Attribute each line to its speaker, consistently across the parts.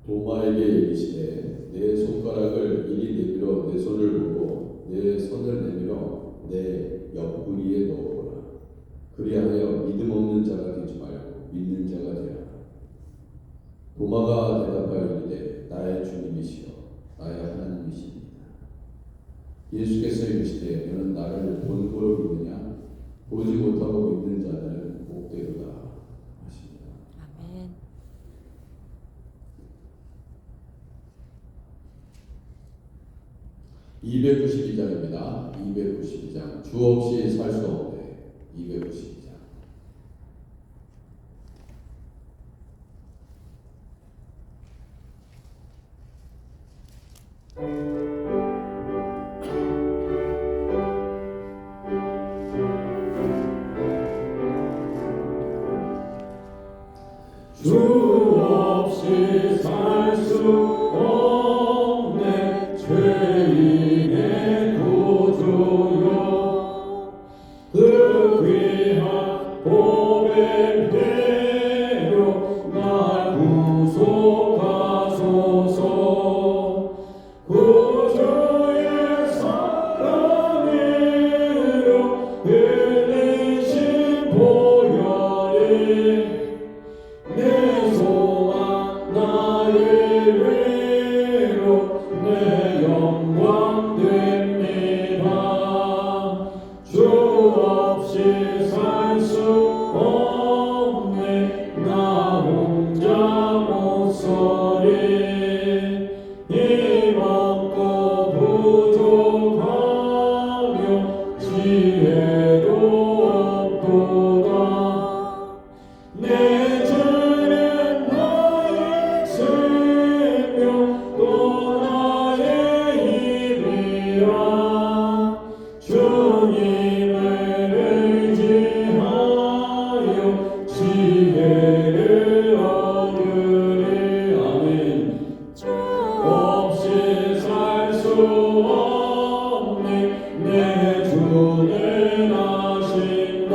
Speaker 1: 도마에게 이르시되 내 손가락을 이리 내밀어 내 손을 보고 내 손을 내밀어 내 옆구리에 넣어보라. 그리하여 믿음 없는 자가 되지 말고 믿는 자가 되라. 도마가 대답하여 이르되 나의 주님이시여 나의 하나님이시니이다. 예수께서 이르시되 너는 나를 본 거로 믿느냐? 보지 못하고 믿는 자는 복되도다 하십니다.
Speaker 2: 아멘.
Speaker 1: (292장입니다) 292장 주 없이 살 수 없네. 292장
Speaker 3: 주 없이 살 수 없네. 죄인의 구주여 그 귀한 보배 배로 날 구속하소서. 구주의 사랑으로 흘리신 보혈이 내 소망 나의 위로 내 영광 됩니다. 주 없이 살 수 없네. 나 혼자 못 서리. 힘 없고 부족하며 지혜도 없도다. 내 죄는 나의 생명 또 나의 힘이라. 주님을 의지하여 지혜를 얻으리. 아멘.
Speaker 2: 주
Speaker 3: 없이 살 수 없네. 내 주는 아신다.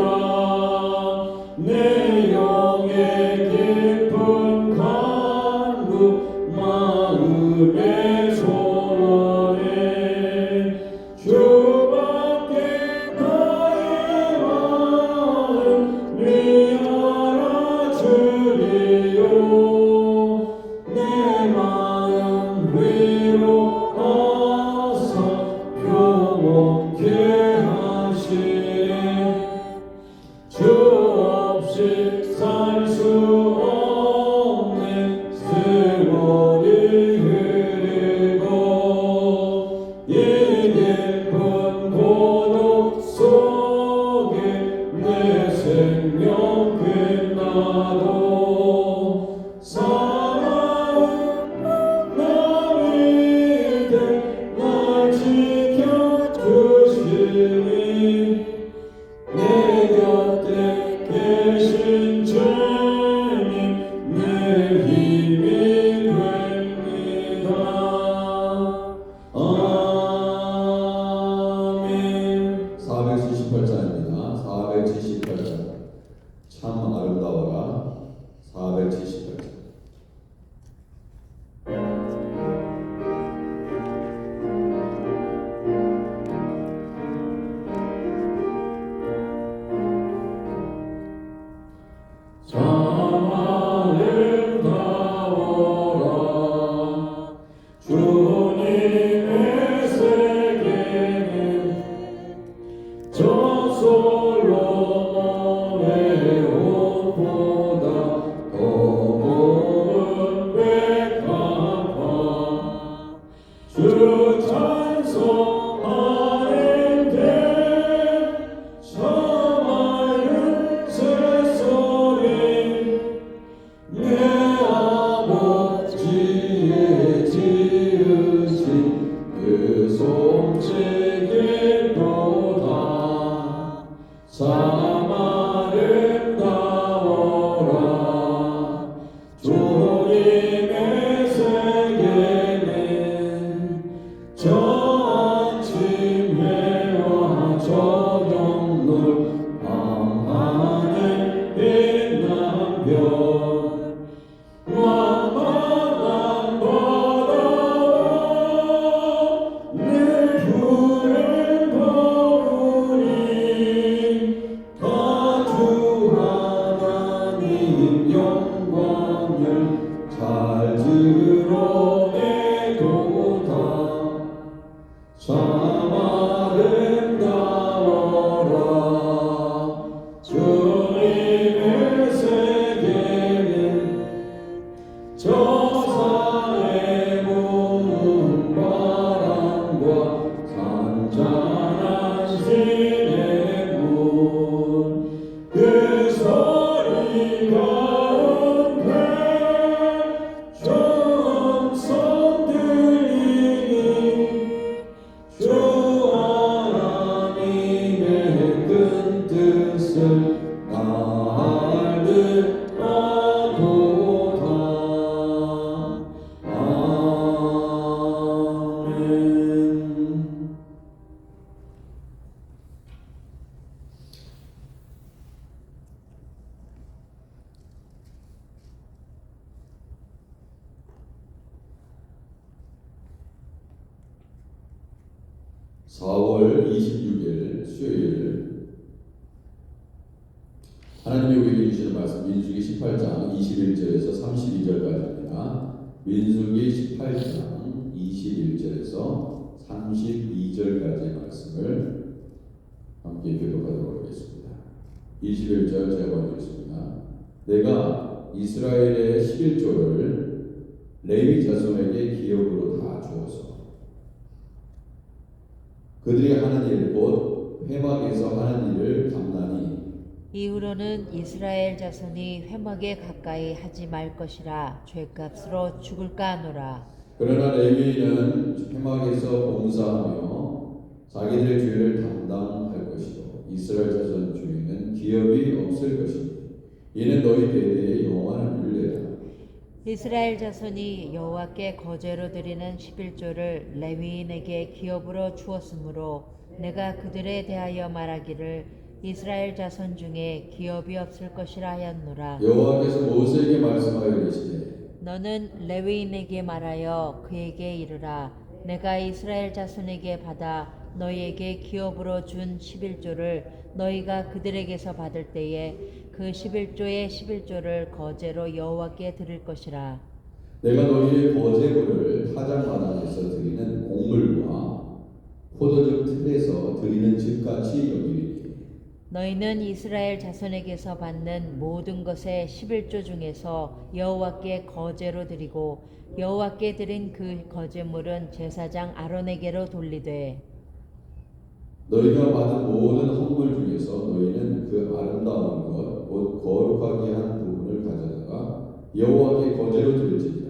Speaker 3: 내 영의 깊은 간구 마음의 소원에 주밖에 나의 마음 위하라 주리요. 내 마음 위로 어서 평온케 하시네. 주 없이 살 수 없네. 세월이 흐르고 이 깊은 고독 속에 내 생명 끝나도 사랑은 나 밑에 날 지켜주시니. 내 곁에 계신 주님 내 힘이 됩니다. 아멘.
Speaker 1: 478장입니다. 478장 참 아름다워라. 478장
Speaker 3: 참 아름다워라.
Speaker 1: 4월 26일 수요일 하나님이 우리에게 주시는 말씀 민수기 18장 21절에서 32절까지입니다. 민수기 18장 21절에서 32절까지의 말씀을 함께 교독하도록 하겠습니다. 21절 제가 읽겠습니다. 내가 이스라엘의 11조를 레위 자손에게 기업으로 다 주어서 그들이 하는 일 곧 회막에서 하는 일을 감나니
Speaker 2: 이후로는 이스라엘 자손이 회막에 가까이 하지 말 것이라 죄값으로 죽을까 하노라.
Speaker 1: 그러나 레위인은 회막에서 봉사하며 자기들의 죄를 담당할 것이고 이스라엘 자손 중에는 기업이 없을 것이니 이는 너희 대대의 영원한 율례라.
Speaker 2: 이스라엘 자손이 여호와께 거제로 드리는 11조를 레위인에게 기업으로 주었으므로 내가 그들에 대하여 말하기를 이스라엘 자손 중에 기업이 없을 것이라 하였노라.
Speaker 1: 여호와께서 모세에게 말씀하여 이르시되
Speaker 2: 너는 레위인에게 말하여 그에게 이르라. 내가 이스라엘 자손에게 받아 너희에게 기업으로 준 11조를 너희가 그들에게서 받을 때에 그 11조의 11조를 거제로 여호와께 드릴 것이라.
Speaker 1: 내가 너희의 거제물을 타작마당에서 드리는 곡물과 포도즙 틀에서 드리는 즙같이 여기리니
Speaker 2: 너희는 이스라엘 자손에게서 받는 모든 것의 11조 중에서 여호와께 거제로 드리고 여호와께 드린 그 거제물은 제사장 아론에게로 돌리되
Speaker 1: 너희가 받은 모든 헌물 중에서 너희는 그 아름다운 것, 곧 거룩하게 한 부분을 가져다가 여호와께 거제로 드릴지니라.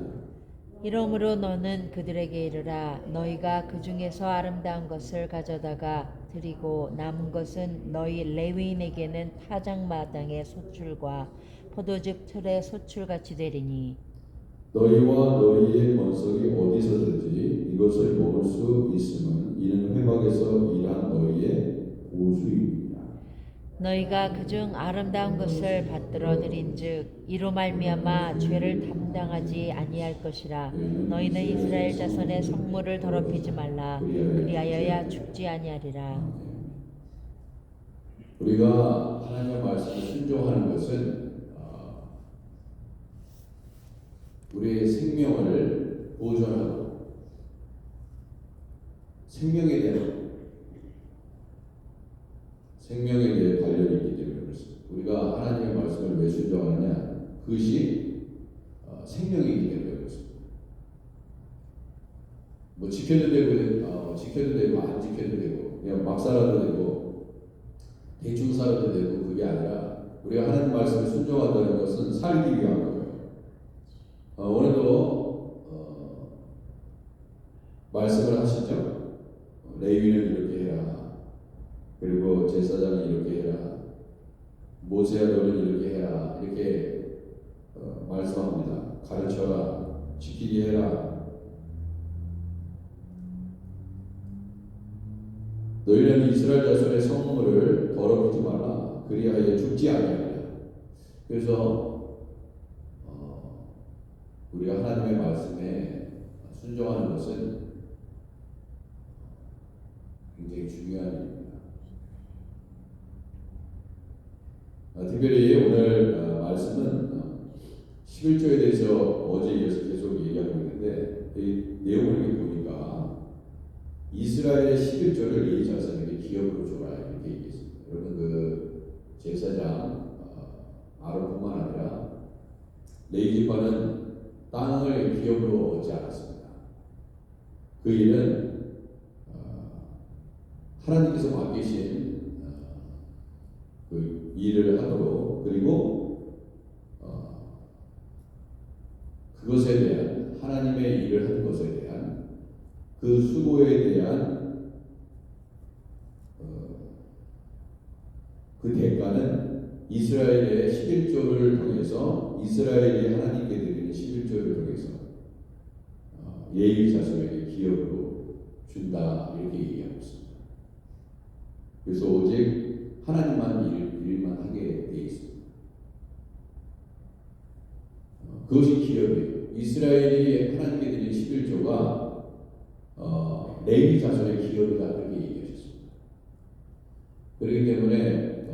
Speaker 2: 이러므로 너는 그들에게 이르라. 너희가 그 중에서 아름다운 것을 가져다가 드리고 남은 것은 너희 레위인에게는 타작마당의 소출과 포도즙 틀의 소출같이 되리니
Speaker 1: 너희와 너희의 권속이 어디서든지 이것을 먹을 수 있음은 이는 회막에서 일한 너희의 보수입니다.
Speaker 2: 너희가 그중 아름다운 것을 받들어 드린즉 이로 말미암아 죄를 담당하지 아니할 것이라. 너희는 이스라엘 자손의 성물을 더럽히지 말라. 그리하여야 죽지 아니하리라.
Speaker 1: 우리가 하나님의 말씀을 순종하는 것은 우리의 생명을 보존하고 생명에 대해 관련이 있기 때문에 그렇습니다. 우리가 하나님의 말씀을 왜 순종하느냐? 그것이 생명이기 때문에 그렇습니다. 뭐 지켜도 되고 안 지켜도 되고 그냥 막 살아도 되고 대충 살아도 되고 그게 아니라 우리가 하나님 말씀을 순종한다는 것은 살기 위한 거예요. 오늘도 말씀을 하시죠. 레위는 이렇게 해라. 그리고 제사장이 이렇게 해라. 모세야 너는 이렇게 해라. 이렇게 말씀합니다. 가르쳐라. 지키게 해라. 너희는 이스라엘 자손의 성물을 더럽히지 말라. 그리하여 죽지 아니하리라. 그래서 우리가 하나님의 말씀에 순종하는 것은 굉장히 중요한 일입니다. 특별히 오늘 말씀은 11조에 대해서 어제 이어서 계속 얘기하고 있는데 이 내용을 보니까 이스라엘의 11조를 레위 자손에게 기업으로 줘라 이렇게 얘기했습니다. 여러분 그 제사장 아론뿐만 아니라 레위 지파는 땅을 기업으로 얻지 않았습니다. 그 일은 하나님께서 맡기신 그 일을 하도록 그리고 그것에 대한 하나님의 일을 한 것에 대한 그 수고에 대한 그 대가는 이스라엘의 11조를 통해서 이스라엘이 하나님께 드리는 11조를 통해서 레위 자손에게 기업으로 준다 이렇게 얘기하고 있습니다. 그래서 오직 하나님만 일만 하게 되어 있습니다. 그것이 기업이에요. 이스라엘이 하나님께 드린 11조가 레위 자손의 기업이다 그렇게 얘기합니다. 그렇기 때문에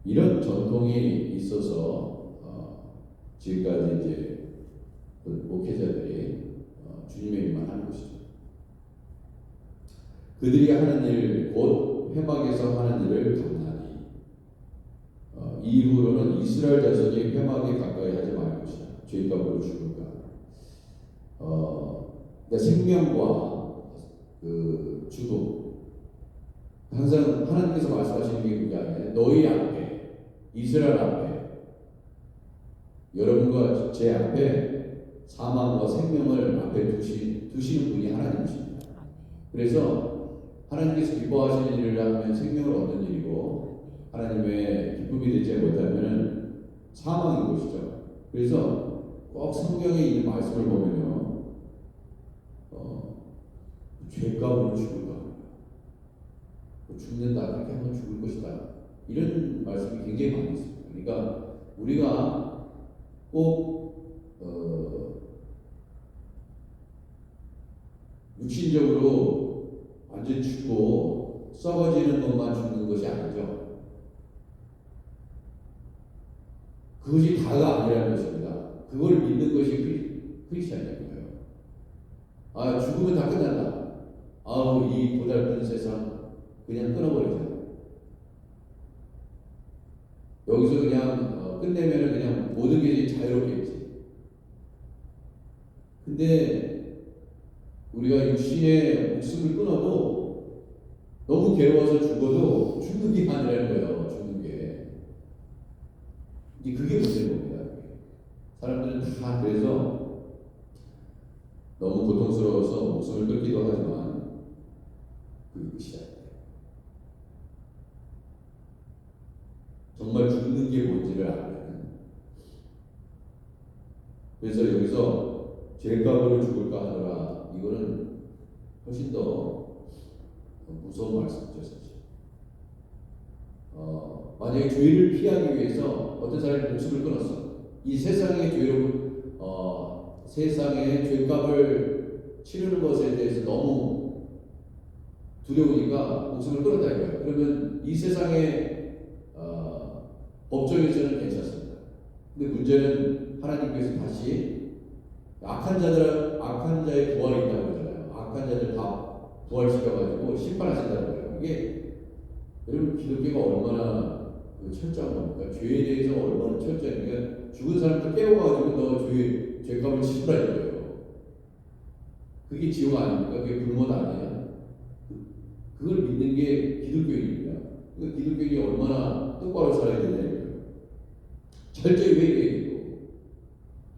Speaker 1: 이런 전통이 있어서 지금까지 이제 그 목회자들이 주님의 일만 하는 것이죠. 그들이 하는 일, 곧 회막에서 하는 일을 감나니 이후로는 이스라엘 자손이 회막에 가까이 하지 말 것이다. 죄값으로 죽을까. 그러니까 생명과 그 죽음, 항상 하나님께서 말씀하시는 게 그게 아니에요. 너희 앞에, 이스라엘 앞에, 여러분과 제 앞에 사망과 생명을 앞에 두시는 분이 하나님이십니다. 그래서 하나님께서 기뻐하시는 일을 하면 생명을 얻는 일이고, 하나님의 기쁨이 되지 못하면 사망인 것이죠. 그래서 꼭 성경에 있는 말씀을 보면요, 죄값으로 죽을까, 죽는다, 그렇게 하면 죽을 것이다, 이런 말씀이 굉장히 많이 있습니다. 그러니까 우리가 꼭 육신적으로 완전 죽고 썩어지는 것만 죽는 것이 아니죠. 그것이 다가 아니라는 것입니다. 그걸 믿는 것이 크리스찬인 거예요. 아, 죽으면 다 끝난다. 아우, 이 고달픈 세상 그냥 끊어버리자. 여기서 그냥 끝내면은 그냥 모든 게 자유롭겠지. 근데 우리가 육신의 목숨을 끊어도 너무 괴로워서 죽어도 죽는 게 아니라는 거예요. 죽는 게. 이제 그게 문제인 겁니다. 사람들은 다 그래서 너무 고통스러워서 목숨을 끊기도 하지만 그것이 아니에요. 정말 죽는 게 뭔지를 알면, 그래서 여기서 죄값으로 죽을까 하더라, 이거는 훨씬 더 무서운 말씀이죠. 사실. 만약에 죄를 피하기 위해서 어떤 사람이 목숨을 끊었어. 이 세상의 죄로 세상의 죄값을 치르는 것에 대해서 너무 두려우니까 목숨을 끊었다 이거예요. 그러면 이 세상의 법정에서는 괜찮습니다. 근데 문제는 하나님께서 다시 악한 자의 부활이 있다고 그러잖아요. 악한 자들 다 부활시켜가지고 심판하신다는 거예요. 이게 여러분, 기독교가 얼마나 철저한 겁니까? 죄에 대해서 얼마나 철저하니까 죽은 사람들 깨워가지고 너 죄값을 치르라는 거예요. 그게 지옥 아닙니까? 그게 불못 아니에요? 그걸 믿는 게 기독교인입니다. 그 기독교인이 얼마나 똑바로 살아야 되냐 이거예요. 철저히 회개해도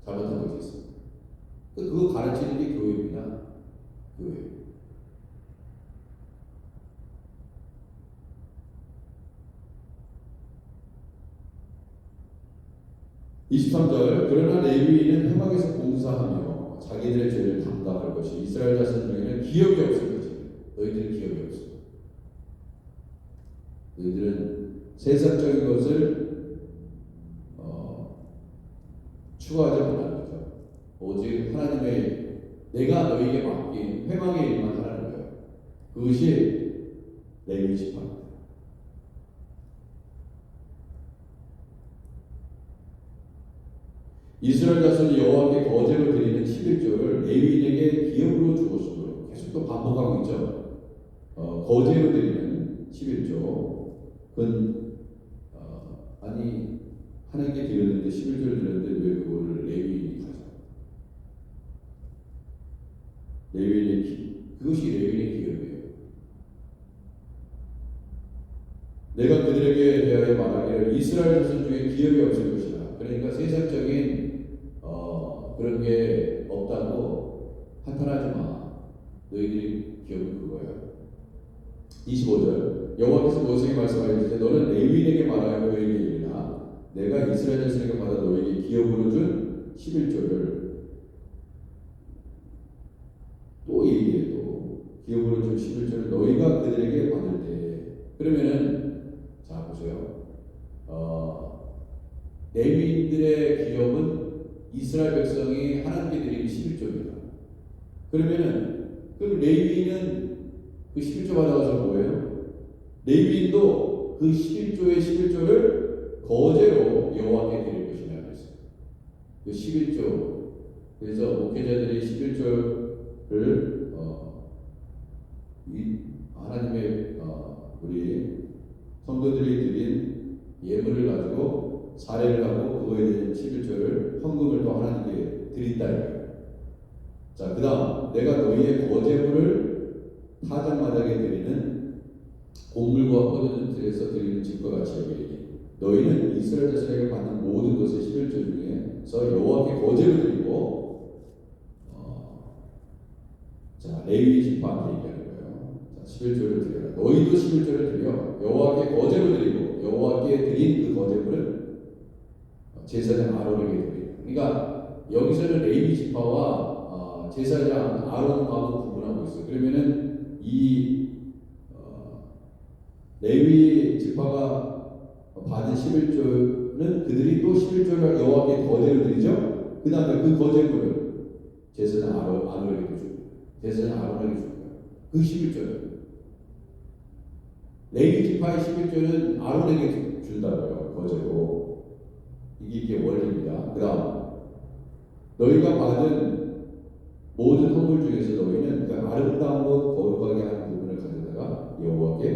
Speaker 1: 잘못한 것이 있습니다. 그거 가르치는 게 교회입니다. 교회. (23절) 그러나 레위인은 회막에서 봉사하며 자기들의 죄를 담당할 것이 이스라엘 자손 중에는 기억이 없을 것이다. 너희들은 기억이 없어. 너희들은 세상적인 것을 추구하지 못하는 거죠. 오직 하나님의, 내가 너희에게 맡긴 회막의 일만 하라는 거예요. 그것이 레위 지파입니다. 이스라엘 자손이 여호와께 거제로 드리는 11조를 레위인에게 기업으로 주었으므로, 계속 또 반복하고 있죠. 거제로 드리는 11조. 그건 아니, 하나님께 드렸는데 11조를 드렸는데 왜 그거를 레위인이 가져? 그것이 레위인의 기업이에요. 내가 그들에게 대하여 말하기를 이스라엘 자손 중에 기업이 없을 것이다. 그러니까 세상적인 그런 게 없다고 한탄하지 마. 너희들이 기업은 그거야. 25절 여호와께서 모세에게 말씀하시되 너는 레위인에게 말하여 그에게 이르라 내가 이스라엘 자손에게 받아 너에게 기업으로 준 11조를 또 얘기해. 또 기업으로 준 11조를 너희가 그들에게 받을 때, 그러면은 자 보세요. 레위인들의 기업은 이스라엘 백성이 하나님께 드린 11조입니다. 그러면은 그 레위인은 그 11조 받아가서 뭐예요? 레위인도 그 11조의 11조를 거제로 여호와께 드릴 것이라고 했어요. 그 11조. 그래서 목회자들이 11조를 하나님의 우리 성도들이 드린 예물을 가지고 사례를 하고 그거에 대한 11조를 헌금을 또 하나님께 드린다 이거예요. 자, 그 다음 내가 너희의 거제물을 타작마당에 드리는 곡물과 포도주에서 드리는 집과 같이 여기리니 너희는 이스라엘 자손에게 받는 모든 것을 11조 중에서 여호와께 거제를 드리고 자, 레위 지파한테 얘기하는 거예요. 자, 11조를 드려라. 너희도 11조를 드려 여호와께 거제로 드리고 여호와께 드린 그 거제물은 제사장 아론에게 드리라. 그러니까 여기서는 레위 지파와 제사장 아론하고 구분하고 있어요. 그러면은 이 레위 지파가 받은 11조는 그들이 또 11조를 여호와께 거제로 드리죠. 그 다음에 그 거제물을 제사장 아론에게 주고 제사장 아론에게 줍니다. 그 11조는 레위 지파의 11조는 아론에게 준다고요. 거제로. 이게 원리입니다. 그 다음 너희가 받은 모든 헌물 중에서 너희는 그 아름다운 것 거룩하게 하는 부분을 가져다가 여호와께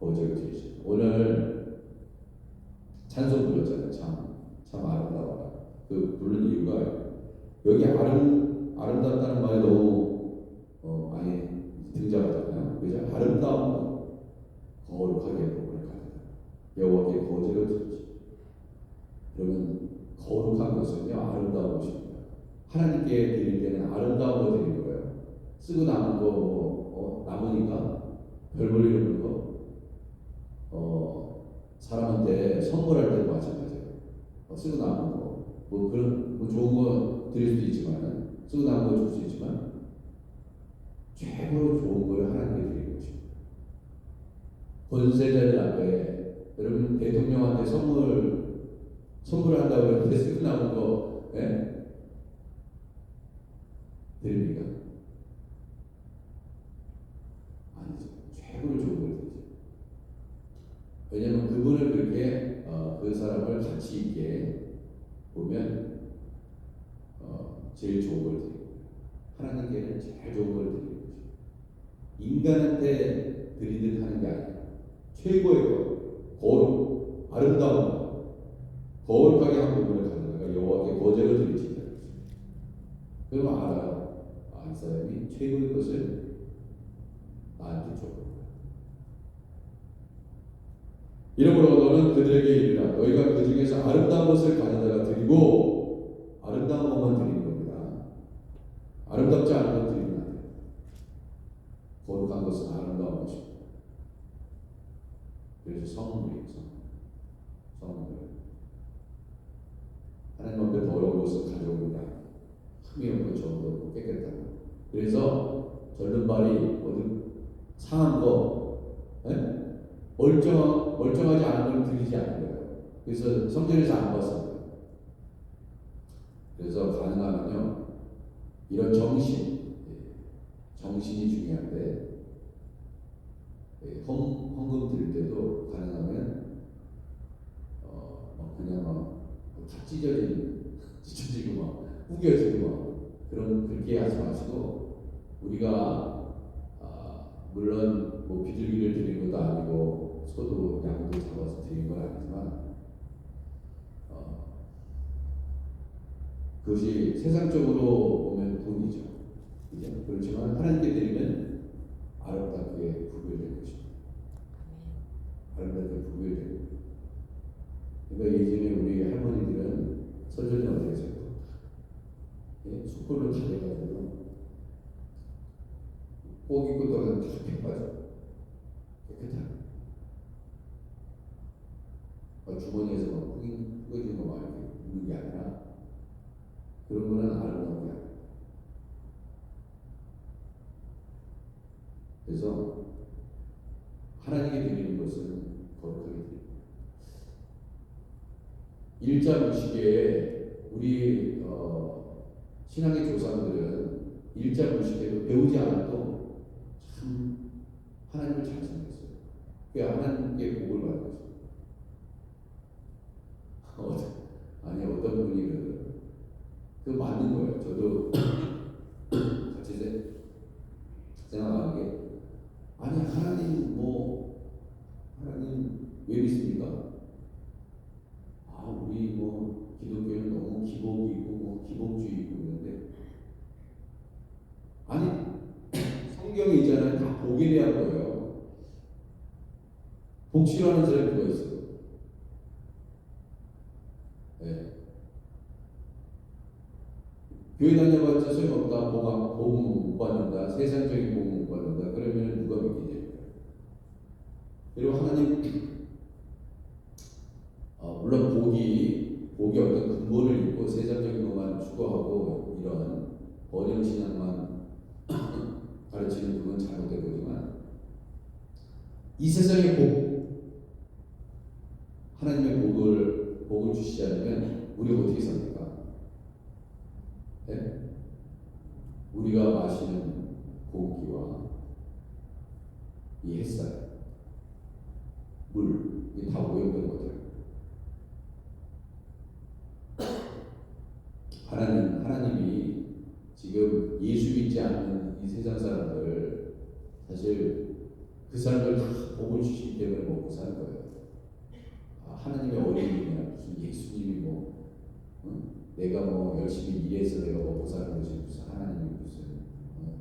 Speaker 1: 거제로 드리시죠. 오늘 찬송 불렀잖아요. 참 아름다워라. 그 부른 이유가 여기 아름답다는 말이 너무 많이 등장하잖아요. 그죠? 아름다운 것, 거룩하게 부분을 가져다 여호와께 거제로 드리시죠. 그러면 거룩한 것은요 아름다운 것입니다. 하나님께 드릴 때는 아름다운 거 드리는 거예요. 쓰고 남은 거 남으니까 별 볼 일 없는 거 사람한테 선물할 때도 마찬가지예요. 쓰고 남은 거 뭐 그런 뭐 좋은 거 드릴 수도 있지만 쓰고 남은 거 줄 수 있지만 최고로 좋은 걸 하나님께 드리는 것입니다. 권세자들 앞에 여러분 대통령한테 선물한다고 했는데 쓰고 남은 거 드립니까? 아니죠. 최고로 좋은 걸 드리죠. 왜냐하면 그분을 그렇게 그 사람을 가치 있게 보면 제일 좋은 걸 드리고 하나님께는 제일 좋은 걸 드리는 거죠. 인간한테 드리듯 하는 게 아니에요. 최고의 것, 거룩, 아름다운 것, 거룩하게 한 부분을 가져다가 여호와께 거제로 드리신다. 그러면 알아요. 이 사람이 최고의 것을 나한테 줘. 이러므로 너는 그들에게 이르라. 너희가 그 중에서 아름다운 것을 가져다가 드리고 아름다운 것만 드리는 겁니다. 아름답지 않은 것 드리면 안 돼요. 거룩한 것은 아름다운 것입니다. 그래서 성물이에요. 성물. 하나님 앞에 더러운 것을 가져오는 게 아니에요. 흠이 없고 정도 없고 깨끗하고. 그래서 절름발이 어디 상한 거 멀쩡하지 않은 걸 드리지 않는 거예요. 그래서 성전에서 안 봤습니다. 그래서 가능하면요 이런 정신이 중요한데 헌금 드릴 때도 가능하면 그냥 다 찢어지고 막 구겨지고 막 그렇게 하지 마시고 우리가 물론 뭐 비둘기를 드리는 것도 아니고 소도 양도 잡아서 드리는 건 아니지만 그것이 세상적으로 보면 돈이죠. 그죠? 그렇지만 하나님께 드리면 아름답게 구별될 것입니다. 아름답게 구별되고. 그러니까 예전에 우리 할머니들은 설전이 어떻게 했어요? 숯불을 가져가지고 고기 끄떡은 다 빼빠져 깨끗하게 주머니에서 막 꾸겨진 거 막 이렇게 있는 게 아니라 그런 거는 아름다운 게 아니에요. 그래서 하나님께 드리는 것은 거룩하게 드립니다. 일자무식에 우리 신앙의 조상들은 일자무식에도 배우지 않아도 참 하나님을 잘 섬겼어요. 그게 하나님께 복을 받은 거죠. 아니 어떤 분이 그 맞는 거예요. 저도 같이 생각하는 게 아니 하나님 하나님 왜 믿습니까? 우리 기독교는 너무 기복이고 기복주의고 있는데 아니 성경에 있잖아요. 다 복에 대한 거예요. 복 싫어하는 사람이 누가 있어요? 네. 교회 다녀봤자 소용없다. 복 못 받는다. 세상적인 복 못 받는다. 그러면 누가 믿겠냐고요. 그리고 하나님 물론 복이 어떤 근본을 있고 세상적인 것만 추구하고 이런 번영신앙만 가르치는 그건 잘못된 거지만 이 세상의 하나님의 복을 주시지 않으면 우리가 어떻게 삽니까? 네? 우리가 마시는 공기와 이 햇살, 물, 이게 다 오염된 거죠. 하나님이 지금 예수 믿지 않는 이 세상 사람들 사실 그 사람들 다 복을 주시기 때문에 먹고 사는 거예요. 하나님의 어린이냐 무슨 예수님이 내가 열심히 일해서 내가 먹고 사는 것이 무슨 하나님이 무슨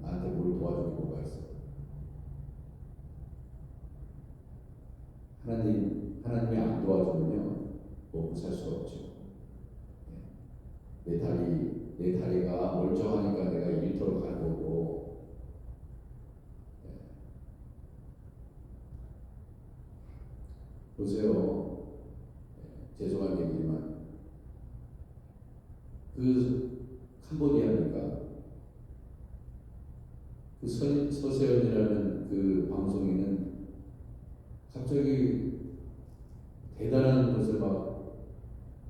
Speaker 1: 나한테 뭘 도와주는 뭐가 있어? 하나님이 안 도와주면요 먹고 살 수가 없죠. 내 다리가 멀쩡하니까 내가 일터로 갈 거고, 보세요. 죄송한 얘기지만 그 캄보디아니까 그 서세연이라는 그 방송인은 갑자기 대단한 것을 막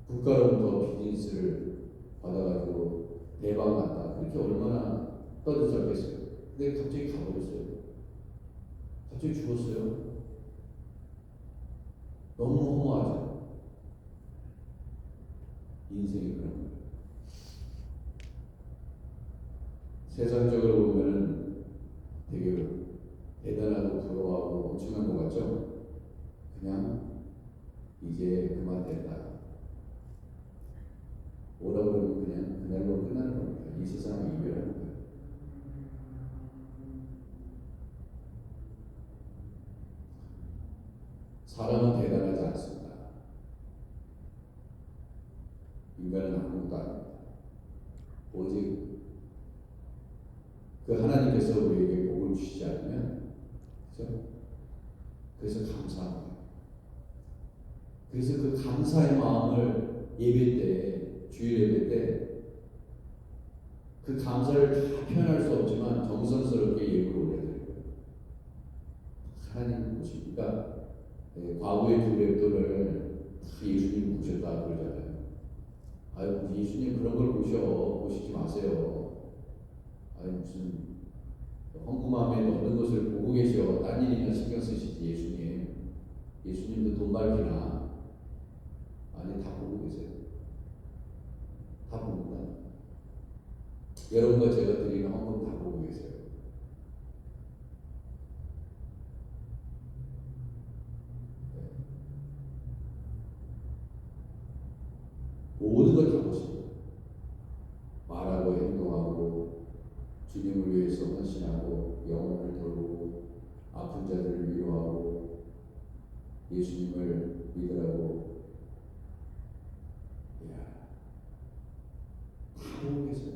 Speaker 1: 국가로부터 비즈니스를 받아가지고 대박 났다. 그렇게 얼마나 떠들썩했어요. 근데 갑자기 가버렸어요. 갑자기 죽었어요. 너무 허무하죠. 인생이 그런 거예요. 세상적으로 보면은 되게 대단하고 부러워하고 엄청난 것 같죠? 그냥 이제 그만 됐다. 오라 그러면 그냥 그날로 끝나는 겁니다. 이 세상을 이별하는 거예요. 사람은 대단하지 않습니다. 인간은 아무것도 아닙니다. 오직 그 하나님께서 우리에게 복을 주시지 않으면, 그렇죠? 그래서 감사합니다. 그래서 그 감사의 마음을 예배 때, 주일 예배 때, 그 감사를 다 표현할 수 없지만 정성스럽게 예물을 올려드려요. 하나님 보십니까? 과거의 두 랩도를 다 예수님 보셨다 그러잖아요. 아유, 예수님 그런 걸 보시지 마세요. 아유, 무슨 헝금함에 넣는 것을 보고 계셔. 딴 일이나 신경 쓰시지 예수님. 예수님도 돈 밝히나? 아니, 다 보고 계세요. 다 봅니다. 여러분과 제가 드리는 헌금 다 보고 계세요. 모든 걸 다 보십니다. 말하고 행동하고 주님을 위해서 헌신하고 영혼을 돌보고 아픈 자들을 위로하고 예수님을 믿으라고 다 보고 계세요.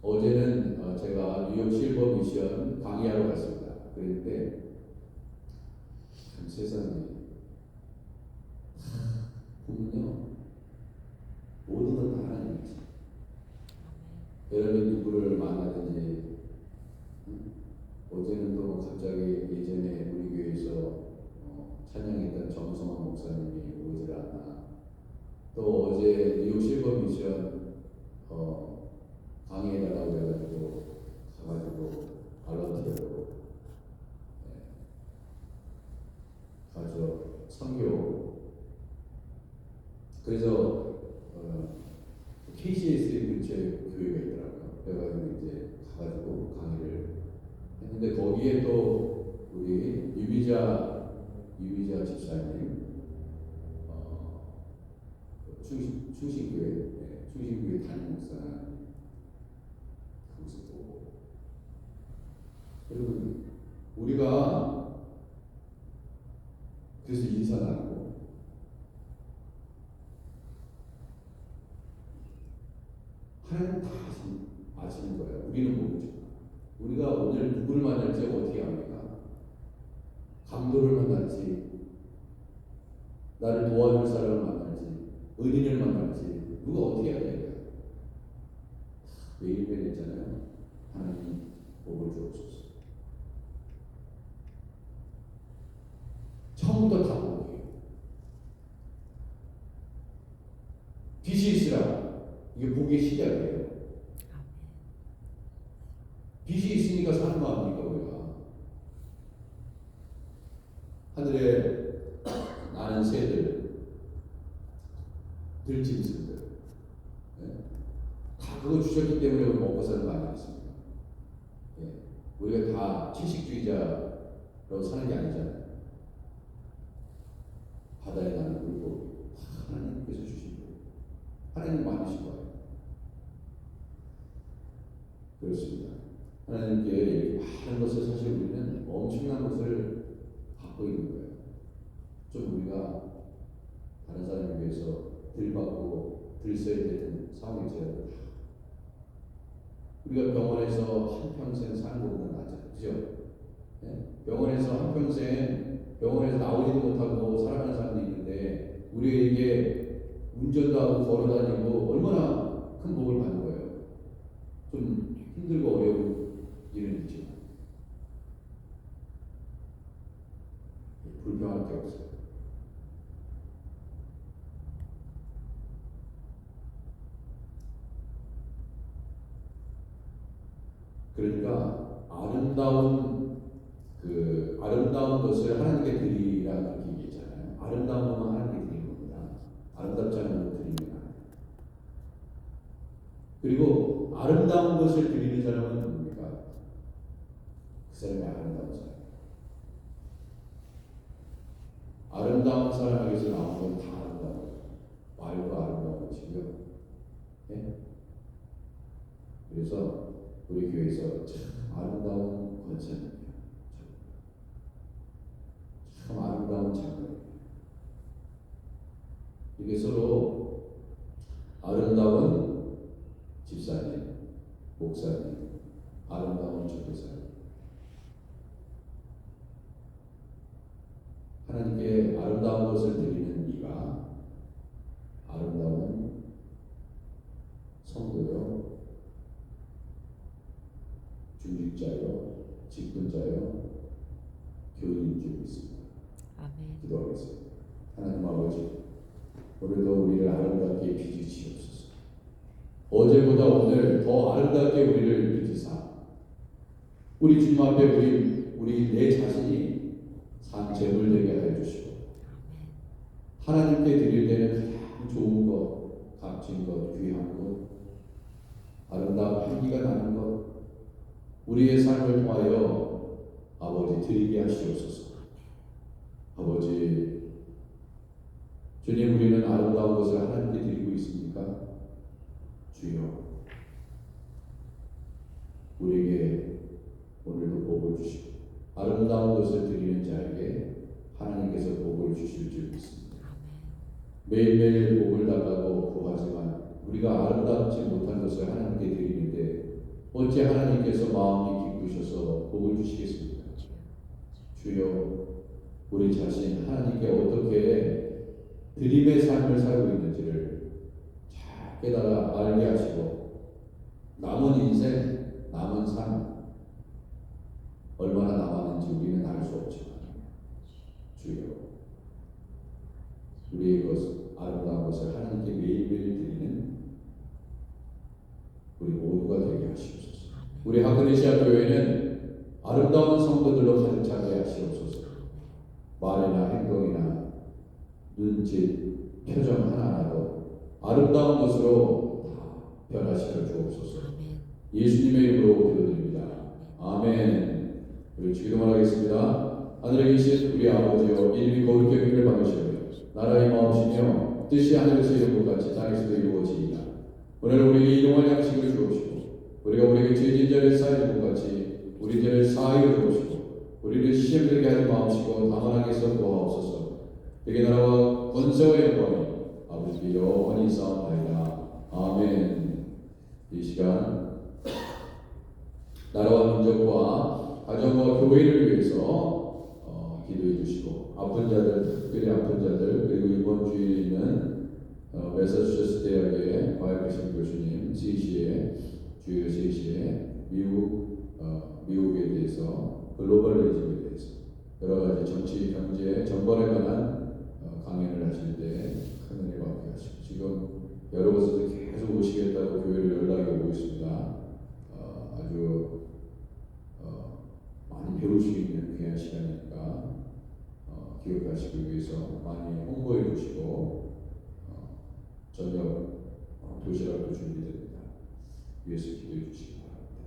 Speaker 1: 어제는 제가 뉴욕 실버 미션 강의하러 갔습니다. 그런데 참 세상에 보면요 모든 건 다 하나님이지. 여러분이 누구를 만나든지 어제는 또 갑자기 예전에 우리 교회에서 찬양했던 정성환 목사님이 오질 않나. 또 어제 뉴욕 실버 미션 강의해달라고 해가지고 가가지고 발런티어로 우리가 그래서 인사 나누고 하나님 다 아시는 거예요. 우리는 모르죠. 우리가 오늘 누구를 만날지 어떻게 합니까? 강도를 만날지, 나를 도와줄 사람을 만날지, 은인을 만날지, 누가 어떻게 해야 돼요? 매일매일 했잖아요. 하나님 복을 주옵소서. 처음부터 다 복이에요. 빚이 있으라. 이게 복의 시작이에요. 빚이 있으니까 사는 거 아닙니까, 우리가? 하늘에 나는 새들, 들짐승들, 다 그거 주셨기 때문에 우리 먹고 사는 거 아니겠습니까? 우리가 다 채식주의자로 사는 게 아니잖아요. 바다에 나는 물고기 다 하나님께서 주신 거예요. 하나님 많으신 거예요. 그렇습니다. 하나님께 이렇게 많은 것을 사실 우리는 엄청난 것을 갖고 있는 거예요. 좀 우리가 다른 사람에 비해서 덜 받고 덜 써야 되는 상황이 있어요. 우리가 병원에서 한평생 사는 것보다 낫죠. 그죠? 병원에서 한평생 병원에서 나오지도 못하고 살아가는 사람도 있는데 우리에게 운전도 하고 걸어다니고 얼마나 큰 복을 받는 거예요. 좀 힘들고 어려운 일은 있지만 불평할 게 없어요. 그러니까 아름다운 것을 하나님께 드리라는 게 있잖아요. 아름다운 것만 하나님께 드리는 겁니다. 아름답지 않은 것 드리는 게 아니에요. 그리고 아름다운 것을 드리는 사람은 누굽니까? 그 사람이 아름다운 사람. 아름다운 사람에게서 나오는 건 다 아름다워요. 말도 아름다운 것이고요. 네? 그래서 우리 교회에서 참 아름다운 권사님이에요. 참 아름다운 장로입니다. 이게 서로 아름다운 집사님, 목사님, 아름다운 전도사님. 하나님께 아름다운 것을 드리는 이가 아름다운 성도요, 중직자요, 직분자요, 교인인 줄 믿습니다.
Speaker 2: 아멘.
Speaker 1: 기도하겠습니다. 하나님 아버지, 오늘도 우리를 아름답게 빚으시옵소서. 어제보다 오늘 더 아름답게 우리를 빚으사 우리 주님 앞에 우리 내 자신이 산 제물 되게 하여 주시고 하나님께 드릴 때는 가장 좋은 것, 값진 것, 귀한 것, 아름다운 향기가 나는 것, 우리의 삶을 통하여 아버지 드리게 하시옵소서. 아버지, 주님, 우리는 아름다운 것을 하나님께 드리고 있습니까? 주여, 우리에게 오늘도 복을 주시고 아름다운 것을 드리는 자에게 하나님께서 복을 주실 줄 믿습니다. 매일매일 복을 달라고 구하지만 우리가 아름답지 못한 것을 하나님께 드리는데 어찌 하나님께서 마음이 기쁘셔서 복을 주시겠습니까? 주여, 우리 자신 하나님께 어떻게 드림의 삶을 살고 있는지를 잘 깨달아 알게 하시고 남은 인생, 남은 삶 얼마나 남았는지 우리는 알 수 없지만 주여, 우리의 아름다운 것을 하나님께 매일매일 드리는 우리 모두가 되게 하시옵소서. 우리 하그네시아 교회는 아름다운 성도들로 가득 차게 하시옵소서. 말이나 행동이나 눈짓, 표정 하나하나도 아름다운 것으로 다 변화시켜 주옵소서. 예수님의 이름으로 기도드립니다. 아멘. 우리 기도만 하겠습니다. 하늘에 계신 우리 아버지여, 이름이 거룩히 여김을 받으시오며 나라의 마음이시며 뜻이 하늘에서 이룬 것 같이 땅에서도 이루어지이다. 오늘 우리에게 일용할 양식을 주옵시고 우리가 우리에게 죄진 자를 사하는 것 같이 우리 죄를 사하여 주옵시고 우리를 시험 들게 하지 마옵시고 다만 하게서 도와옵소서. 되게 나라와 권세와 영광이 아버지께 영원히 있사옵나이다. 아멘. 이 시간 나라와 민족과 가정과 교회를 위해서 기도해 주시고 아픈 자들, 특별히 아픈 자들, 그리고 이번 주일에 있는 매사추세츠 대학의 과학교실 교수님 CC의 주일 CC의 미국에 대해서 글로벌리즘에 대해서 여러 가지 정치, 경제, 정권에 관한 강연을 하실 때 큰 은혜 받게 하시고 지금 여러 곳에서 계속 오시겠다고 교회를 연락이 오고 있습니다. 아주 많이 배울 수 있는 귀한 시간이니까 기억하시기 위해서 많이 홍보해 주시고 저녁 도시락도 준비됩니다. 위해서 기도해 주시기 바랍니다.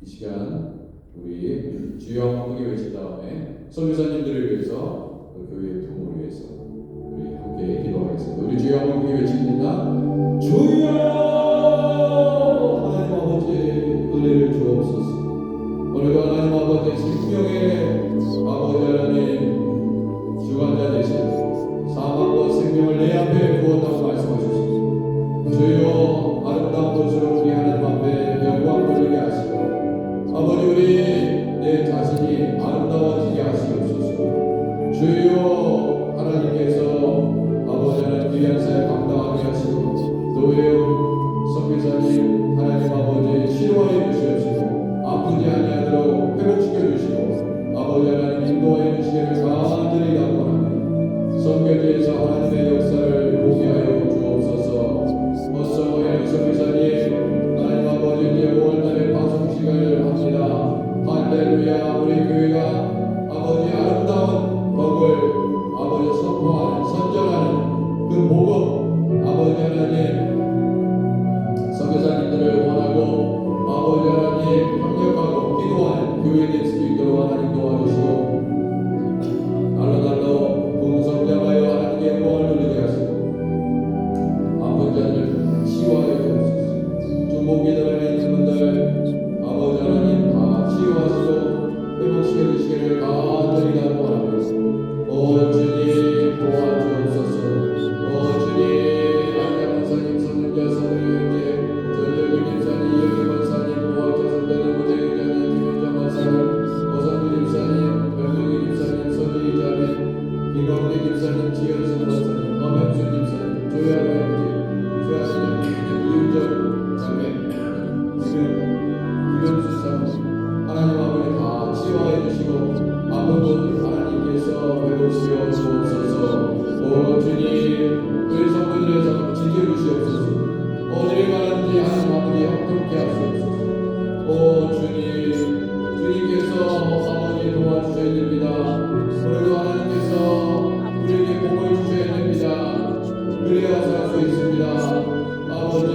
Speaker 1: 이 시간 우리 주여 함께 외친 다음에 선교사님들을 위해서 교회의 도움을 위해서 우리 함께 기도하겠습니다. 우리 주여 함께 외칩니다. 주여 하나님 아버지 은혜를 주옵소서. 오늘도 하나님 아버지 생명의 아버지 하나님 주관자 되신 사망과 생명을 내 앞에 부었다고 말씀하셨습니다. 주여 아름다운 것으로 우리 하나님 앞에 영광 돌리게 하시고 아버지 우리 내 자신이 아름다워지게 하시옵소서. 주여 하나님께서 아버지 하나님 귀한 사역 감당하게 하시고 노예형 선교사님 하나님 아버지 치료하여 주시옵시고 아프지 아니하도록 회복시켜 주시고 아버지 하나님 인도하여 주시기를 간절히 간구합니다. 선교지에서 하나님의 역사를 보게 하여 주옵소서. 어서 선교사님 하나님 아버지 이제 5월달에 방송식을 합니다. 할렐루야. 우리 교회가 아버지 아름다운 복을 아버지 선포하는 선전하는 그 복음 아버지 하나님 선교사님들을 원하고 아버지 하나님 협력하고 기도하는 교회 될 수 있도록 하나님 도와주시고 날로 풍성장하여 하나님의 영광을 누리게 하시고 아픈 자들 치유하여 주옵소서. 중보기도를 있는 분들 아버지 하나님 다 치유하시고 회복시켜 주시기를 간절히 간구합니다. 오 주님 도와주옵소서. 오 주님 안녕 목사님 선생자 선생님께 전적인 김사님 이영희 목사님 모학자 선배님 무대기자님 김현정 목사님 오선주 김사님 별명희 김사님 서지희 자매 김광대 김사님 지현승 목사님 엄영수 김사님 조양호 형제 최하신 형제 이윤정 자매 김현수 사모님 하나님 아버지 다 치유하여 주시고 아픈 분 하나님께서 회복시켜 주옵소서. 오 주님 우리 성도들에서 지켜주시옵소서. 어디를 가는지 하나님 아버지 형통케 하시옵소서. 오 주님께서 아버지 도와주셔야 됩니다. 오늘도 하나님께서 우리에게 복을 주셔야 됩니다. 그래야 살 수 있습니다. 아버지